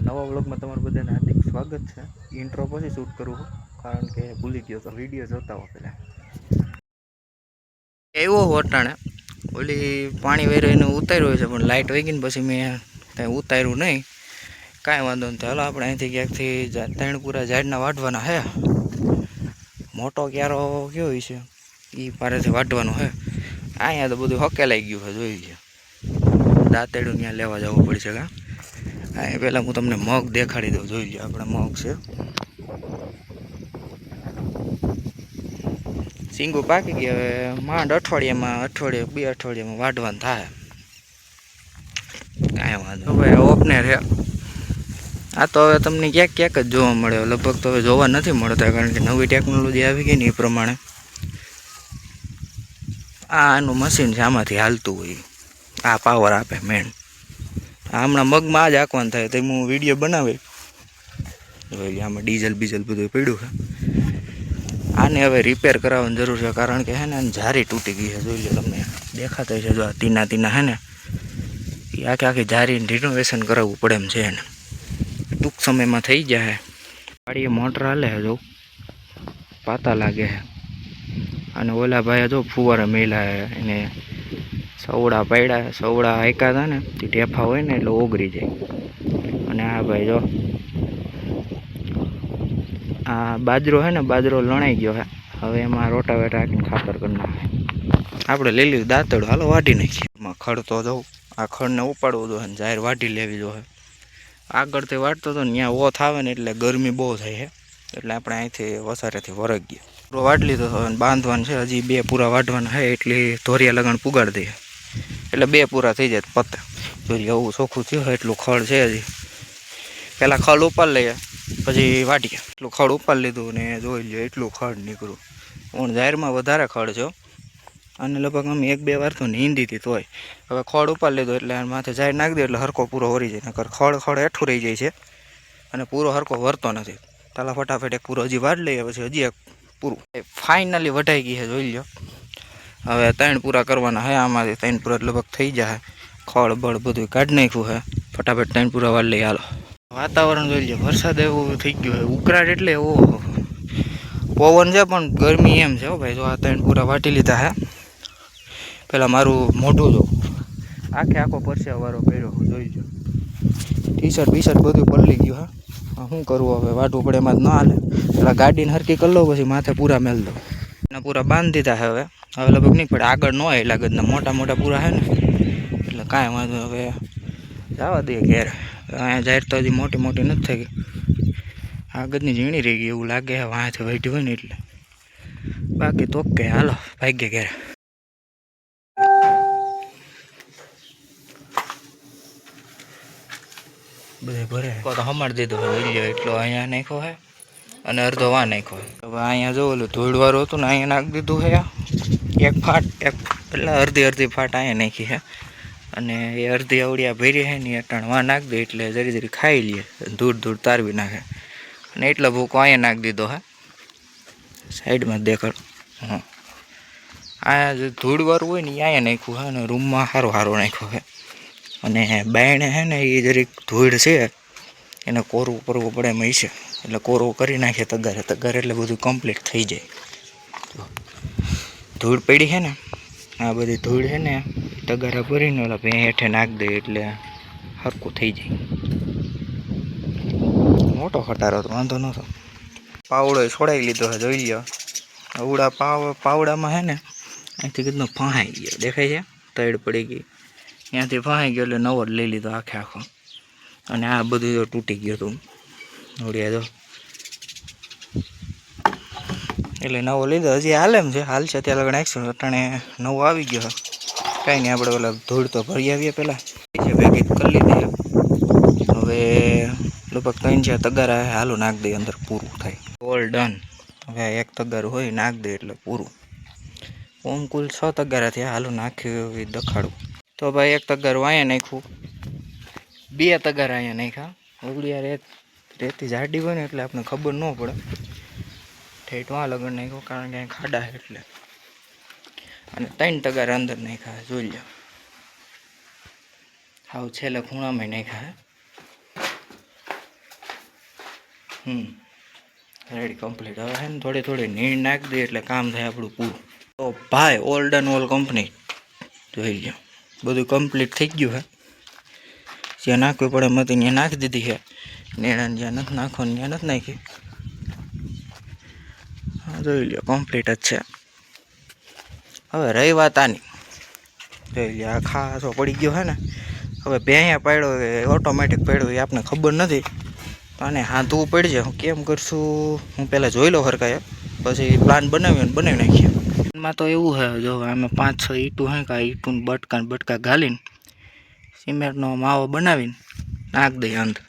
નવા વ્લોગમાં તમારું બધાને હાર્દિક સ્વાગત છે. ઇન્ટ્રો પછી શૂટ કરું છું કારણ કે ભૂલી ગયો તો વિડીયો જોતા હો પહેલાં એવો હોટાણે ઓલી પાણી વેરીને ઉતાર્યું છે, પણ લાઇટ વહી ગઈ ને પછી મેં કાંઈ ઉતાર્યું નહીં. કાંઈ વાંધો નથી. હાલો આપણે અહીંથી ક્યાંકથી તૈણપુરા ઝાડના વાઢવાના હે. મોટો ક્યારો કયો હોય છે એ પારેથી વાઢવાનો હે. અહીંયા તો બધું હકેલાઈ ગયું છે, જોઈ લ્યો. દાંતેડું ત્યાં લેવા જવું પડશે. કાં અહીંયા પહેલાં હું તમને મગ દેખાડી દઉં, જોઈ લ્યો. આપણે મગ છે, સિંગું પાકી ગઈ. હવે માંડ અઠવાડિયે 2 અઠવાડિયામાં વાઢવાનું થાય. કાંઈ વાંધો ભાઈ. ઓપનેર છે આ તો. હવે તમને ક્યાંક જ જોવા મળે, લગભગ તો હવે જોવા નથી મળતા, કારણ કે નવી ટેકનોલોજી આવી ગઈ ને એ પ્રમાણે. આનું મશીન છે, આમાંથી હાલતું હોય. આ પાવર આપે મેન. હમણાં મગમાં આ જ આંકવાનું થાય તો હું વિડીયો બનાવી. આમાં ડીઝલ બીઝલ બધું પડ્યું છે. આને હવે રિપેર કરાવવાની જરૂર છે, કારણ કે હે ને જારી તૂટી ગઈ છે. જોઈ લો, તમને દેખાતા છે. જો આ તીના હે ને એ આખી જારીને રિનોવેશન કરાવવું પડે એમ છે એને. ટૂંક સમયમાં થઈ જાય. ગાડીએ મોટર હાલે છે, જો પાતા લાગે છે. અને ઓલા ભાઈ જો ફુવારા મેલા એને સવડા પડ્યા. સવડા હાંક્યા હતા ને તે ટેફા હોય ને એટલે ઓગળી જાય. અને આ ભાઈ જો આ બાજરો હે ને, બાજરો લણાઈ ગયો હે. હવે એમાં રોટાવેટર રાખીને ખાતર કરી નાખે. આપણે લઈ લીધું દાંતડું, હાલો વાઢી નાખીએ. એમાં ખડ તો જવું, આ ખડને ઉપાડવું જોઈએ ને જાહેર વાઢી લેવી જોઈએ. આગળથી વાટતો હતો ને ત્યાં ઓથ આવે ને એટલે ગરમી બહુ થાય છે, એટલે આપણે અહીંથી વસારેથી વરગીએ. પૂરો વાઢી લીધો હવે બાંધવાનું છે. હજી 2 પૂરા વાઢવાના છે, એટલી ધોરિયા લગણ પુગાડી દઈએ એટલે 2 પૂરા થઈ જાય પતે. જોઈએ એવું ચોખ્ખું થયું. એટલું ખડ છે હજી. પહેલાં ખડ ઉપાડી લઈએ પછી વાટીએ. એટલું ખડ ઉપાડી લીધું ને જોઈ લો એટલું ખડ નીકળ્યું. પણ જાહેરમાં વધારે ખડ છે, અને લગભગ અમે 1-2 વાર તો નીંદી હતી તોય. હવે ખડ ઉપાડી લીધું એટલે માથે જાહેર નાખી દે એટલે હરકો પૂરો વરી જાય. નકર ખડ હેઠું રહી જાય છે અને પૂરો હરકો વરતો નથી. તાલા ફટાફટ એક પૂરો હજી વાઢ લઈએ, પછી હજી એક પૂરું. ફાઇનલી વઢાઈ ગઈ છે, જોઈ લો. હવે 3 પૂરા કરવાના છે. આમાંથી 3 પૂરા લગભગ થઈ જાય. ખડ બળ બધું કાઢી નાખ્યું છે. ફટાફટ 3 પૂરા વાઢ લઈએ. હાલો. વાતાવરણ જોઈ લો, વરસાદ એવું થઈ ગયો છે. ઉકળાટ એટલે એવો પવન છે, પણ ગરમી એમ છે. ભાઈ જો આ 3 પૂરા વાટી લીધા છે. પેલા મારું મોઢું જો આખો પરસેવાળો કર્યો, જોઈ લો. ટી-શર્ટ બીશર્ટ બધું પલળી ગયું. હા, શું કરવું હવે? વાઢવું પડે, એમાં જ ન હાલે. પેલા ગાડીને હરકી કરી લો, પછી માથે પૂરા મેલ દો. એના પૂરા બાંધી દીધા છે. હવે લગભગ નહીં પડે. આગળ ન આવે લાગતના મોટા પૂરા છે ને, એટલે કાંઈ વાંધો. હવે જવા દઈએ ઘેર. અહીંયા જાહેર તો હજી મોટી નથી થઈ ગઈ. આગળની ઝીણી રહી ગઈ એવું લાગે છે, વાંથી વાઢી હોય ને એટલે. બાકી તો કે હાલો ભાગ્ય ઘેર. બધે ભરે તો હમાડી દીધો હોય એટલો અહીંયા નાખ્યો હે, અને અડધો વા નાખ્યો હે. હવે અહીંયા જો ઓલું ધૂળવાળું હતું ને, અહીંયા નાખી દીધું છે. એક ફાટ એટલે અડધી ફાટ અહીંયા નાખી છે. અને એ અડધી અવડિયા ભરી છે ને, અટાણ વા નાખી દે એટલે જરી ખાઈ લઈએ. ધૂળ તારવી નાખે. અને એટલો ભૂકો અહીંયા નાખી દીધો હે. સાઈડમાં દેખાડ. હા, આ જે ધૂળવાળું હોય ને એ અહીંયા નાખ્યું છે. અને રૂમમાં સારો નાખ્યો છે. અને બાયણે છે ને એ જરીક ધૂળ છે, એને કોરવું કરવું પડે એમ છે. એટલે કોરવું કરી નાખીએ તગારે એટલે બધું કમ્પ્લીટ થઈ જાય. ધૂળ પડી છે ને, આ બધી ધૂળ છે ને તગારા ભરીને ઓલા ભે હેઠે નાખી દે એટલે હરકું થઈ જાય. મોટો ખટારો તો વાંધો નહોતો. પાવડો છોડાવી લીધો છે, જોઈ લો. અવડા પાવડામાં છે ને અહીંથી કેટલો ફહાઈ ગયો દેખાય છે. તળ પડી ગઈ ત્યાંથી ફહાઈ ગયો એટલે નવો જ લઈ લીધો આખો. અને આ બધું તો તૂટી ગયું હતું ઓડિયા જો, એટલે નવો લીધો. હજી હાલે એમ છે, હાલશે ત્યાં લગણ નાખશું. અટાણે નવો આવી ગયો. કાંઈ નહીં, આપણે ઓલા ધૂળ તો ભરી આવીએ પહેલાં. ભેગી કરી લીધી. હવે લગભગ 3-4 તગારા હાલું નાખી દઈએ, અંદર પૂરું થાય. All done. હવે એક તગારું હોય નાખી દે એટલે પૂરું. ઓમ કુલ 6 તગારા થયા. હાલું નાખ્યું એ દખાડું. તો ભાઈ એક તગારું અહીંયા નાખ્યું, 2 તગારા અહીંયા નાખ્યા. ઓગળિયા રેતી જાડી હોય ને એટલે આપણે ખબર ન પડે. ઠેઠવા લગન નાખ્યો, કારણ કે અહીં ખાડા એટલે. અને 3 તગારા અંદર નાખ્યા, જોઈ લો. હાવ છેલ્લે ખૂણામાં નાખ્યા. Ready complete. હવે હે ને થોડી થોડી નીણ નાખી દઈએ એટલે કામ થાય આપણું પૂરું. તો ભાઈ ઓલ ડન ઓલ કંપની જોઈ લો, બધું કમ્પ્લીટ થઈ ગયું હે. જ્યાં નાખવી પડે એમાંથી ત્યાં નાખી દીધી છે. નેણાને જ્યાં નથી નાખવાનું ત્યાં નથી નાખી. હા જોઈ લો કમ્પ્લીટ જ છે. હવે રહી વાત આની, જોઈ લો આ ખાસો પડી ગયો છે ને. હવે ભેંયા પાડ્યો કે ઓટોમેટિક પાડ્યો એ આપણને ખબર નથી. અને હાથવું પડશે, હું કેમ કરશું હું પહેલાં જોઈ લો હરકાય, પછી પ્લાન બનાવી નાખીએ. એમાં તો એવું છે, જો અમે 5-6 ઈંટું હે કાં ઈંટું બટકા ઘાલીને સિમેન્ટનો માવો બનાવીને નાખ દઈએ અંદર.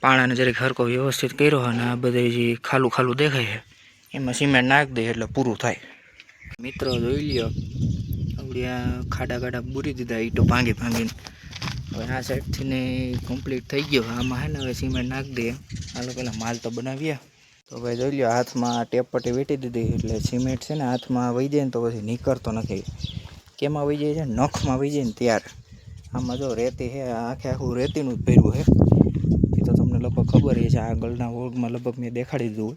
પાણાને જરીક હરકો વ્યવસ્થિત કર્યો અને આ બધા જે ખાલું દેખાય છે એમાં સિમેન્ટ નાખી દઈએ એટલે પૂરું થાય. મિત્રો જોઈ લ્યો, આપણી આ ખાડા બૂરી દીધા ઈંટો ભાંગીને. હવે આ સાઈડથી ને કમ્પ્લીટ થઈ ગયો. આમાં હે ને હવે સિમેન્ટ નાખી દઈએ. હાલો પહેલાં માલ તો બનાવીએ. તો ભાઈ જોઈ લો, હાથમાં ટેપ પટ્ટી વેટી દીધી એટલે સિમેન્ટ છે ને હાથમાં વહી જાય ને તો પછી નીકળતો નથી. કેમાં વહી જાય છે? નખમાં વહી જાય ને ત્યારે. આમાં જો રેતી છે, આખું રેતીનું જ ભર્યું છે. એ તો તમને લગભગ ખબર છે, આગળના વર્ગમાં લગભગ મેં દેખાડી દીધું.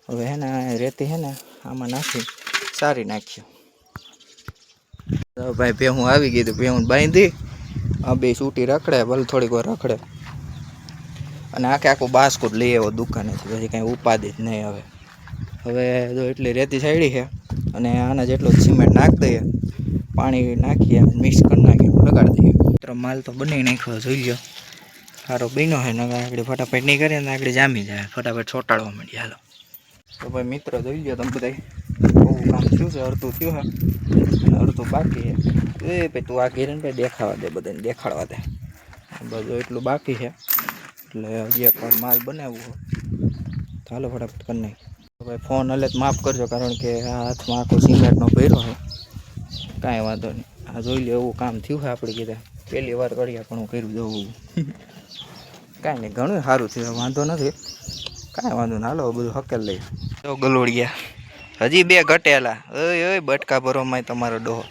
હવે હે ને રેતી છે ને આમાં નાખી સારી નાખ્યું. તો ભાઈ ભેહું આવી ગઈ, તો ભેહું બાંધી આ બે સૂટી રખડે, ભલે થોડીક વાર રખડે. અને આખું બાસ્કુટ લઈ આવ્યો દુકાનેથી, પછી કાંઈ ઉપાધિ જ નહીં. હવે જો એટલી રેતી સાઈડી છે અને આના જેટલો સિમેન્ટ નાખી દઈએ, પાણી નાખીએ, મિક્સ કરી નાખીએ, લગાડી દઈએ. માલ તો બનાવી નાખ્યો જોઈ લો, સારો બન્યો હોય ને. આગળ ફટાફટ નહીં કરીએ ને આગળ જામી જાય, ફટાફટ ચોંટાડવા માંડીએ. હાલો તો ભાઈ મિત્ર જોઈ લો તમે બધા, બહુ કામ થયું છે. અડધું થયું છે અને અડધું બાકી છે. એ ભાઈ તું આ ઘેરે ને ભાઈ દેખાવા દે, બધાને દેખાડવા દે. બધું એટલું બાકી છે એટલે હજી એકવાર માલ બનાવવું હોય તો હાલો ફટાફટ કરી નાખીએ. ભાઈ ફોન હલે તો માફ કરજો, કારણ કે આ હાથમાં આખો સિમેન્ટનો ભર્યો છે. કાંઈ વાંધો નહીં, આ જોઈ લો એવું કામ થયું છે. આપણે કીધા પહેલી વાર કરીએ પણ હું કર્યું જવું. કાંઈ નહીં, ઘણું સારું થયું, વાંધો નથી. કાંઈ વાંધો નહીં, હાલો બધું હકેલ લઈએ. તો ગલોડિયા હજી 2 ઘટેલા. ઓય બટકા ભરોમાં તમારો ડોહો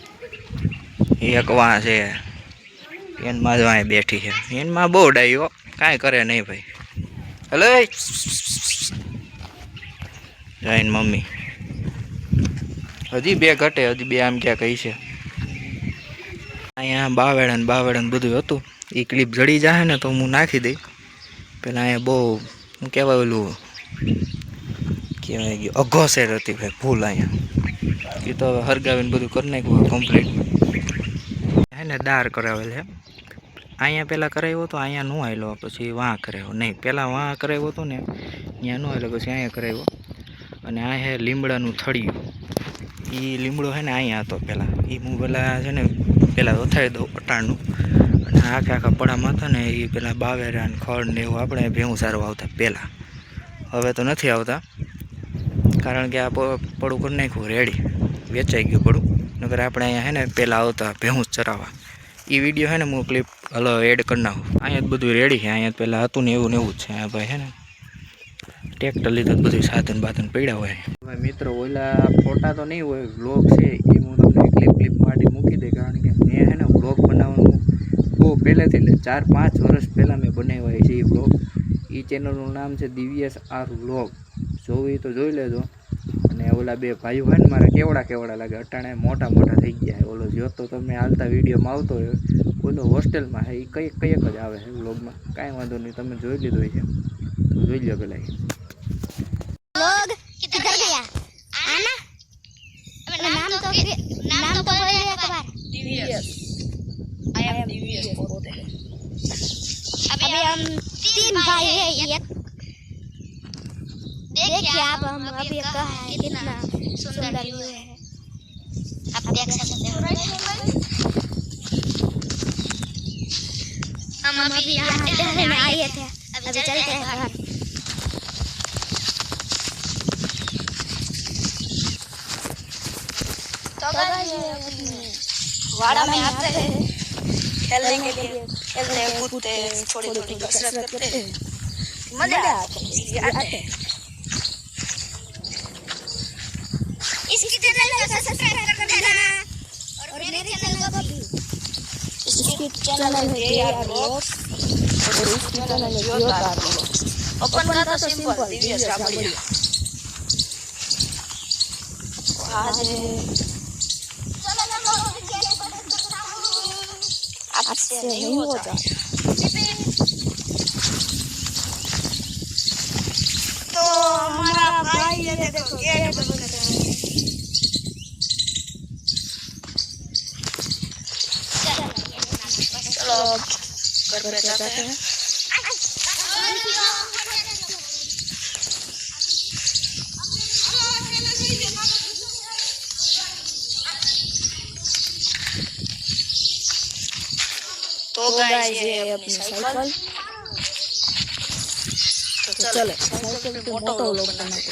એક વાં છે, એનમાં જ વાંય બેઠી છે. એનમાં બહુ ડાયો, કાંઈ કરે નહીં ભાઈ. હલો જઈને મમ્મી હજી 2 ઘટે, હજી 2 આમ ક્યાં કહી છે. અહીંયા બાવેડન બધું હતું. એ ક્લિપ જડી જાય ને તો હું નાખી દઈ. પેલા અહીંયા બહુ હું કહેવાય ઓલું કહેવાય ગયું અઘોસેર હતી ભાઈ, ભૂલ. અહીંયા એ તો હરગાવીને બધું કરી નાખ્યું કમ્પ્લીટ. હે ને દાર કરાવેલ છે. અહીંયા પહેલાં કરાવ્યો હતો, અહીંયા ન આવેલો, પછી વાં કરાવ્યો નહીં. પહેલાં વાં કરાવ્યો હતો ને ત્યાં ન આવેલો, પછી અહીંયા કરાવ્યો. અને આ હે લીમડાનું થળિયું. એ લીમડો છે ને અહીંયા હતો પહેલાં. એ હું પહેલાં છે ને પહેલાં વધારી દઉં અટાણનું. અને આખા પડામાં હતા ને એ પહેલાં બાવેરા ને ખડ ને એવું આપણે ભેહું સારવા આવતા પહેલાં. હવે તો નથી આવતા, કારણ કે આ પડું કરી નાખ્યું રેડી, વેચાઈ ગયું પડું. નકર આપણે અહીંયા છે ને પહેલાં આવતા ભેહું ચરાવવા. એ વિડીયો છે ને હું ક્લિપ હલો એડ કરી નાખું. અહીંયા જ બધું રેડી છે. અહીંયા પહેલાં હતું ને એવું જ છે. આ ભાઈ છે ને ટ્રેક્ટર લીધું, બધું સાધન પડ્યા હોય. ભાઈ મિત્રો ઓલા ફોટા તો નહીં હોય, વ્લોગ છે એ હું તમને ક્લિપ માટે મૂકી દઈ. કારણ કે મેં છે ને વ્લોગ બનાવવાનું બહુ પહેલેથી, એટલે 4-5 વર્ષ પહેલાં મેં બનાવ્યા છે એ વ્લોગ. એ ચેનલનું નામ છે દિવ્યેશ આર વ્લોગ. જોવી તો જોઈ લેજો. અને ઓલા 2 ભાઈઓ હોય ને મારા કેવડા લાગે, અટાણે મોટા થઈ ગયા. ઓલો જો તો તમે હાલતા વિડીયોમાં આવતો હોય, ઓલો હોસ્ટેલમાં છે, એ કંઈક જ આવે છે વ્લોગમાં. કાંઈ વાંધો નહીં, તમે જોઈ લીધો છે તો જોઈ લો પેલા. लोग किधर गया आना नाम तो बोल दे एक बार दिव्यस आई एम दिव्यस बोलते हैं अभी हम 3 भाई हैं एक देखिए आप हम अभी कहा है कितना सुंदर व्यू है आप देख सकते हो हम अभी यहाँ टहलने आए थे अभी चलते हैं घर वाड़ा में आते हैं खेलने के लिए, खेलते कूदते थोड़ी कसरत करते हैं, मजा आता है। इसकी चैनल को सब्सक्राइब कर देना और मेरे चैनल को भी। इसकी चैनल है यार ब्लॉग्स और इसकी चैनल है योदार ब्लॉग्स। ઓપન કા તો સિમ્પલ દિવ્ય સાબડિયા આજે आपसे नहीं होता तो हमारा भाई ये देखो गेट बंद कर रहा है चलो घर पे जाते हैं तो गाइस ये अपनी साइकिल तो चले साइकिल पे मोटो लोग बनाते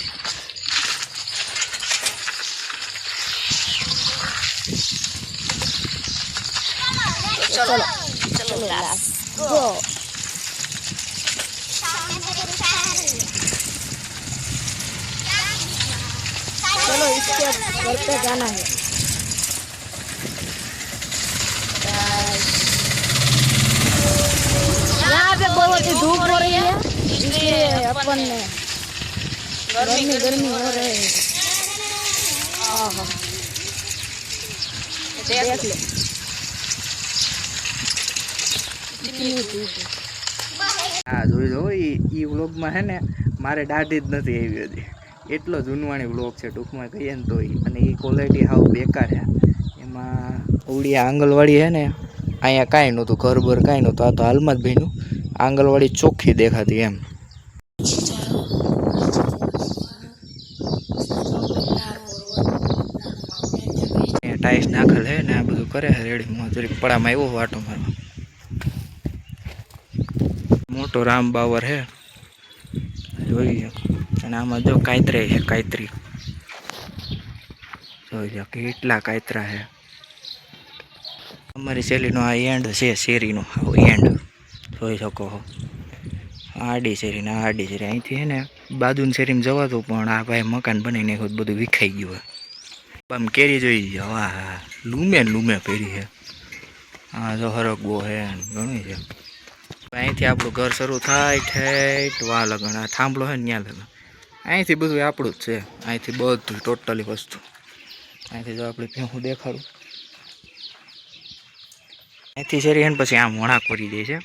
तो चलो चलो लेट्स गो चलो इसके घर पे जाना है यहाँ पे बहुत ही धूप हो रही है इसलिए अपन ने गर्मी गर्मी हो रही है देख लो कितनी धूप है હા જોઈ જો એ વ્લોગમાં હે ને મારે દાઢી જ નથી આવી હતી એટલો જૂનવાણી વ્લોગ છે ટૂંકમાં કહીએ ને તો અને એ ક્વોલિટી હાવ બેકાર છે એમાં ઉડી આંગણવાડી હે ને અહીંયા કાંઈ નહોતું ઘર બર કાંઈ નહોતું આ તો હાલમાં જ ભીનું આંગણવાડી ચોખ્ખી દેખાતી એમ ટાઈસ નાખેલ હે ને આ બધું કરે છે રેડી જરીક પડામાં આવ્યો વાટો મારવા મોટો રામ બાવર હે જોઈએ અને આમાં જો કાયતરે છે કાયતરી જોઈ લો કેટલા કાયતરા છે અમારી શેરીનો આ એન્ડ છે શેરીનો એન્ડ જોઈ શકો છો આડી શેરી ને આડી શેરી અહીંથી છે ને બાજુની શેરીમાં જવાતું પણ આ ભાઈ મકાન બનાવી નાખ્યું બધું વિખાઈ ગયું આમ કેરી જોઈ જાઓ હા લૂમે લૂમે પહેરી છે હા જો હરગવો છે ઘણું છે અહીંથી આપણું ઘર શરૂ થાય ઠેઠ વા લગણ આ થાંભલો છે ને ત્યાં લગણ અહીંથી બધું આપણું જ છે અહીંથી બધું ટોટલી વસ્તુ અહીંથી જો આપણે ભેહું દેખાડું અહીંથી શેરી ને પછી આમ વણા કરી દે છે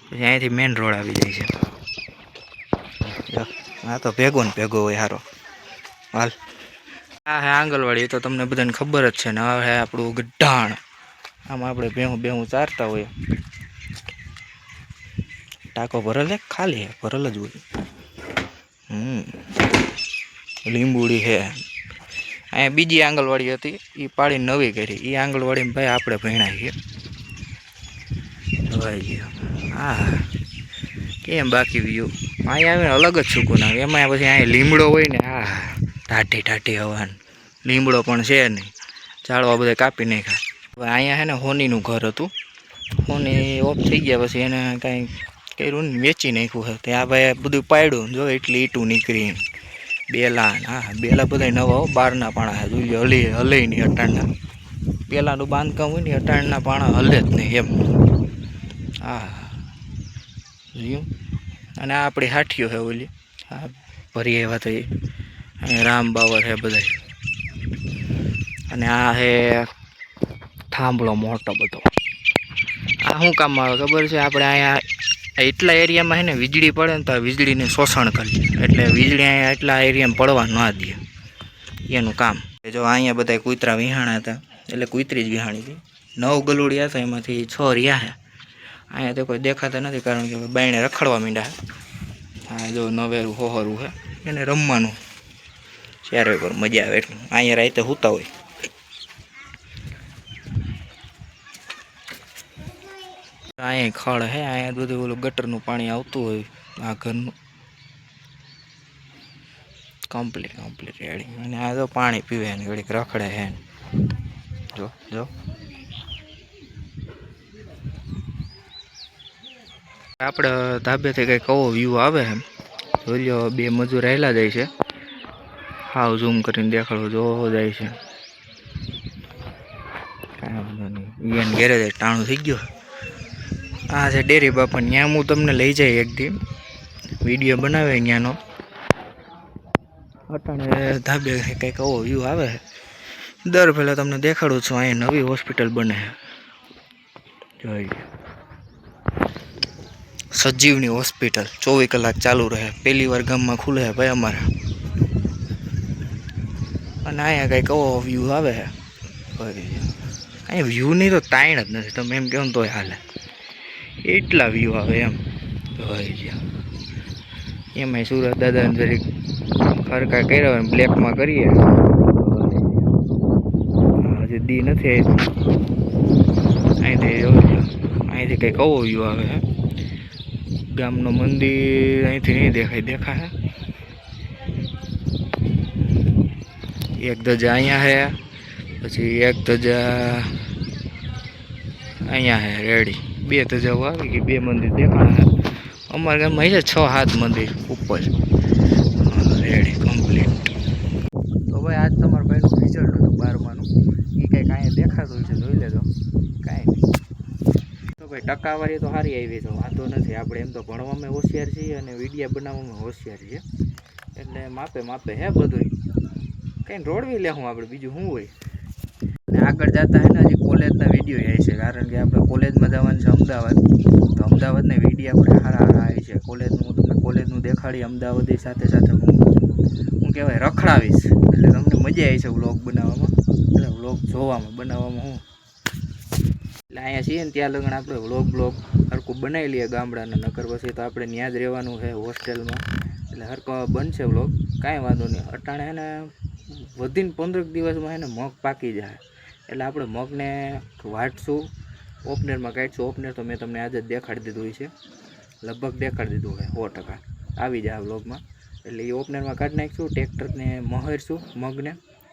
પછી અહીંથી મેઇન રોડ આવી જાય છે આ તો ભેગો ને ભેગો હોય સારો હાલ આ હે આંગણવાડી એ તો તમને બધાને ખબર જ છે ને હવે આપણું ગઢાણ આમાં આપણે ભેહું બેહું ચારતા હોય ટાંકો ભરેલ છે ખાલી હે ભરેલ જ હોય લીંબુડી છે અહીંયા બીજી આંગણવાડી હતી એ પાડી નવી કરી એ આંગણવાડીમાં ભાઈ આપણે ભણ્યા છીએ ભાઈ હા કેમ બાકી વ્યૂ અહીંયા આવીને અલગ જ સુકૂન આવે એમાં પછી અહીંયા લીમડો હોય ને હા ટાઢી ટાઢી હવાન લીમડો પણ છે નહીં ઝાડવા બધા કાપી નાખ્યા હવે અહીંયા છે ને હોનીનું ઘર હતું હોની ઓફ થઈ ગયા પછી એને કાંઈ કર્યું ને વેચી નાખ્યું છે ત્યાં ભાઈ બધું પાડ્યું જો એટલી ઈટું નીકળી બેલા હા બેલા બધા નવા બારના પાણા જોઈ હલે નહીં અટાણના પેલાનું બાંધકામ હોય ને અટાણના પાણા હલે જ નહીં એમ હા જોયું અને આ આપણી હાઠીઓ છે ઓલી હા ભરી એવા તો અહીંયા રામ બાવર છે બધા અને આ છે થાંભલો મોટો બધો આ શું કામમાં આવે ખબર છે આપણે અહીંયા એટલા એરિયામાં છે ને વીજળી પડે ને તો વીજળીને શોષણ કરીએ એટલે વીજળી અહીંયા એટલા એરિયામાં પડવા ન દે એનું કામ જો અહીંયા બધા કૂતરા વિહાણા હતા એટલે કૂતરી જ વિહાણી હતી 9 ગલુડિયા હતા એમાંથી 6 રહ્યા છે અહીંયા તો કોઈ દેખાતા નથી કારણ કે બાયણે રખડવા માંડ્યા હા જો નવેરું હોહરું છે એને રમવાનું ચારે પર મજા આવે એટલું અહીંયા રાતે સૂતા હોય અહીંયા ખડ હે અહીંયા બધું ઓલું ગટરનું પાણી આવતું હોય આ ઘરનું કમ્પ્લીટ રેડી અને આ તો પાણી પીવે ને ઘડીક રખડે હે જો જો આપણે ધાબેથી કંઈક આવો વ્યૂ આવે એમ જોઈ લો 2 મજૂર રહેલા જાય છે હાવ ઝૂમ કરીને દેખાડો જો જાય છે કાંઈ એને ઘેરે ટાણું થઈ ગયો આ છે ડેરી બાપા ત્યાં હું તમને લઈ જાય એક દી વિડીયો બનાવે અહીંયાનો. અટાણે ધાબે કંઈક આવો વ્યૂ આવે છે. દર પહેલાં તમને દેખાડું છું, અહીંયા નવી હોસ્પિટલ બને છે. જોઈ સજીવની હોસ્પિટલ 24 કલાક ચાલુ રહે. પહેલી વાર ગામમાં ખુલે છે ભાઈ અમારે. અને અહીંયા કંઈક આવો વ્યૂ આવે છે. અહીંયા વ્યૂની તો તાણ જ નથી, તમે એમ કહો ને તોય હાલે, એટલા વ્યૂ આવે એમ. એમાંય સુરત દાદાને જરીક ખરકા કર્યા હોય બ્લેકમાં કરીએ. હજી દી નથી અહીંથી કંઈક આવો વ્યૂ આવે છે. ગામનું મંદિર અહીંથી નહીં દેખાય. એક ધજા અહીંયા છે, પછી એક ધજા અહીંયા છે રેડી. 2 ધજાઓ આવી ગઈ, 2 મંદિર દેખાણા છે. અમારા ગામમાં છે 6-7 મંદિર ઉપર રેડી કમ્પ્લીટ. તો ભાઈ આજ તમારા ભાઈનું રિઝલ્ટ હતું 12માનું. એ કંઈક અહીંયા દેખાતું છે, જોઈ લેજો. કાંઈ નહીં. તો ભાઈ ટકાવારી તો સારી આવી છે, વાંધો નથી. આપણે એમ તો ભણવામાં હોશિયાર છીએ અને વિડીયો બનાવવામાં હોશિયાર છીએ, એટલે માપે હે બધું. કંઈ રોડવી લેવું આપણે, બીજું શું હોય. અને આગળ જતા હે ને હજી કોલેજના વિડીયો આવી છે, કારણ કે આપણે કોલેજમાં જવાનું છે અમદાવાદ. તો અમદાવાદના વિડીયો આપણે સારા આવી છે. કોલેજનું હું તમને કોલેજનું દેખાડી, અમદાવાદી સાથે હું કહેવાય રખડાવીશ, એટલે તમને મજા આવી છે વ્લોગ બનાવવામાં, એટલે વ્લોગ જોવામાં બનાવવામાં હું. એટલે અહીંયા છીએ ને ત્યાં લગન આપણે વ્લોગ હરકું બનાવી લઈએ ગામડાના. નકર પછી તો આપણે ત્યાં જ રહેવાનું છે હોસ્ટેલમાં, એટલે હરકો બનશે વ્લોગ, કાંઈ વાંધો નહીં. અટાણે એને વધીને 15 દિવસમાં એને મગ પાકી જાય, એટલે આપણે મગને વાટશું, ઓપનરમાં કાઢીશું. ઓપનર તો મેં તમને આજે જ દેખાડી દીધું છે, લગભગ દેખાડી દીધું છે 100% આવી જાય વ્લોગમાં. એટલે એ ઓપનરમાં કાઢી નાખીશું, ટ્રેક્ટરને મહારશું, મગને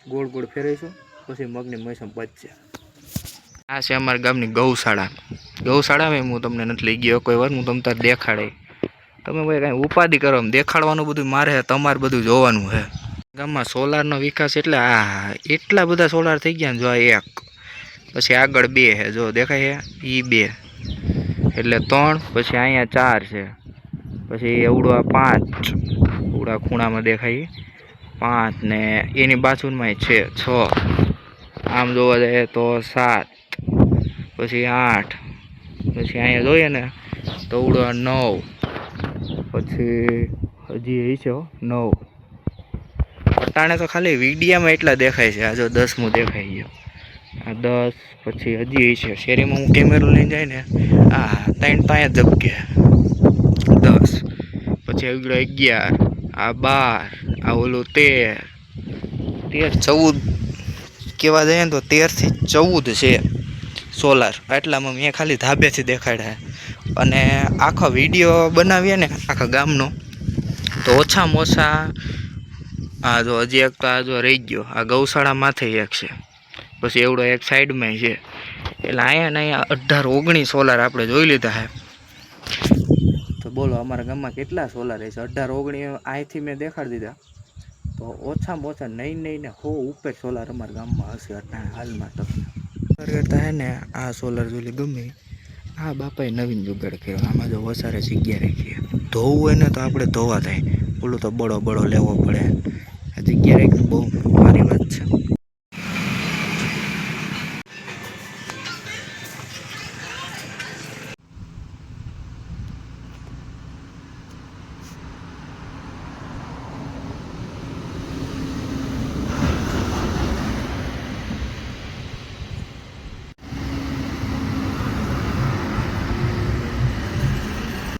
ગોળ ગોળ ફેરવીશું, પછી મગની મોસમ બચશે. આ છે અમારા ગામની ગૌશાળામાં હું તમને નથી લઈ ગયો કોઈ વાર, હું તમને તાર દેખાડે. તમે ભાઈ કાંઈ ઉપાધિ કરો, દેખાડવાનું બધું મારે, તમારે બધું જોવાનું છે. ગામમાં સોલારનો વિકાસ એટલે એટલા બધા સોલાર થઈ ગયા ને. જો 1, પછી આગળ 2 છે, જો દેખાય છે, એ 2, એટલે 3, પછી અહીંયા 4 છે, પછી એવડો 5, એવડા ખૂણામાં દેખાય 5, ને એની બાજુમાં છે 6, આમ જોવા જાય તો 7, પછી 8, પછી અહીંયા જોઈએ ને તો એવડો 9, પછી હજી એ છે 9. અટાણે તો ખાલી વિડીયામાં એટલા દેખાય છે. આ જો 10મું દેખાઈ ગયો, આ 10, પછી હજી એ છે. શેરીમાં હું કેમેરો લઈને જાય ને, 3 ત્યાં ઝબકે 10, પછી આગળ 11, આ 12, આ ઓલું 13, 14 કહેવા જાય ને તો 13 થી 14 છે સોલાર. આટલામાં મેં ખાલી ધાબેથી દેખાડ્યા. અને આખો વિડીયો બનાવીએ ને આખા ગામનો, તો ઓછામાં ઓછા આ જો હજી એક તો આ જો રહી ગયો, આ ગૌશાળા માથે એક છે, પછી એવડો એક સાઈડમાં છે. એટલે અહીંયા ને અહીંયા 18-19 સોલાર આપણે જોઈ લીધા છે. તો બોલો અમારા ગામમાં કેટલા સોલાર છે? 18-19 અહીંથી મેં દેખાડી દીધા, તો ઓછામાં ઓછા નહીં ને 100 ઉપર સોલાર અમારા ગામમાં હશે અત્યારે હાલમાં. તો કરતા હે ને આ સોલાર જોઈ ગમે, આ બાપાએ નવીન જુગાડ કર્યો. આમાં જો વધારે જગ્યા રાખીએ, ધોવું હોય ને તો આપણે ધોવા થાય, ઓલું તો બળો લેવો પડે. આ જગ્યા રાખી બહુ સારી વાત છે.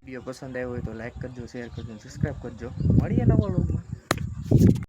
વિડીયો પસંદ આવ્યો હોય તો લાઈક કરજો, શેર કરજો, સબસ્ક્રાઈબ કરજો. મળીએ નવા વ્લોગમાં.